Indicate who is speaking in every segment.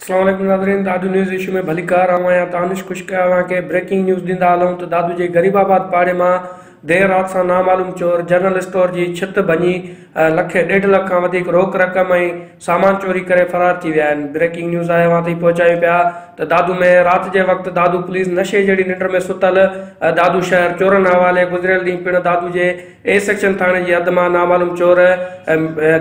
Speaker 1: अस्सलाम वालेकुम नाज़रीन, दादू न्यूज़ इशू में भली कार आया तानिश खुश कया के ब्रेकिंग न्यूज़ ॾींदा हलूं त दादू जे गरीबाबाद पाड़े मां देर रात सां नामालूम चोर जनरल स्टोर जी छित भञी लखे 1.5 लख खां वधीक रोक रक़म ऐं सामान चोरी करे फरार थी विया आहिनि। ब्रेकिंग न्यूज़ आया ताईं पहुचायूं पिया त दादू में रात जे वक़्तु दादू पुलिस नशे जहिड़ी निंड में सुतल दादू शहर चोरनि हवाले गुज़िरियल ॾींहुं पिणु दादू जे ए सेक्शन थाणे जी हद मां नामालूम चोर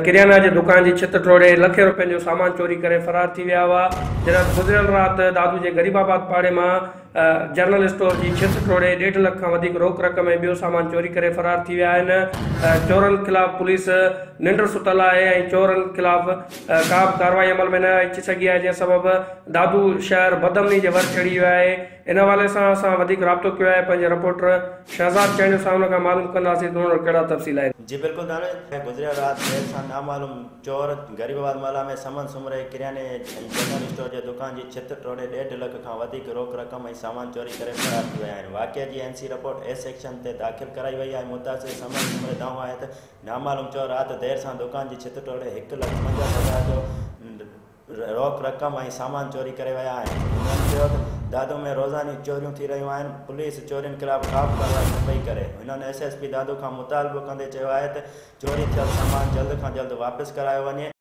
Speaker 1: किरियाना जे दुकान जी छित टोड़े लखे रुपयनि जो सामान चोरी करे फरार थी विया हुआ। जॾहिं गुज़िरियल राति दादू जे गरीबाबाद पाड़े मां जनरल स्टोर जी छित टोड़े 1.5 लख खां वधीक रोक रक़म ऐं ॿियो सामान चोरी करे फरार थी विया आहिनि। चोरनि ख़िलाफ़ पुलिस निंड सुतल आहे ऐं चोरनि ख़िलाफ़ का बि कार्रवाई अमल में न अची सघी आहे, जंहिं सबबु दादू शहर बदमनी जे वर चढ़ी वियो आहे। इन हवाले सां असां वधीक राब्तो कयो आहे पंहिंजे रिपोर्टर शहज़ाद चैनल सां हुन खां मालूम कंदासीं त हुन कहिड़ा तफ़सील आहिनि।
Speaker 2: जी बिल्कुल दाने गुजरियल रात देर सां नामालूम चोर गरीबाबाद माला में समन सुमरे किराने जनरल स्टोर जे दुकान जी छित टोड़े 1.5 लख खां वधीक रोक रक़म ऐं सामान चोरी करे फरार थी विया आहिनि। वाक़िए जी एनसी रिपोर्ट ए सेक्शन ते दाख़िल कराई वई आहे। मुतासिर समन सुमरे दावो आहे त नामालूम चोर राति देर सां दुकान जी छित टोड़े 1,50,000 जो रोक रक़म ऐं सामान चोरी करे विया आहिनि। हुननि चयो त दादू में रोज़ानी चोरियूं थी रहियूं आहिनि, पुलिस चोरियुनि ख़िलाफ़ का बि कार्रवाई न पई करे। हुननि एसएसपी दादू खां मुतालबो कंदे चयो आहे त चोरी थियल सामान जल्द खां जल्द वापसि करायो वञे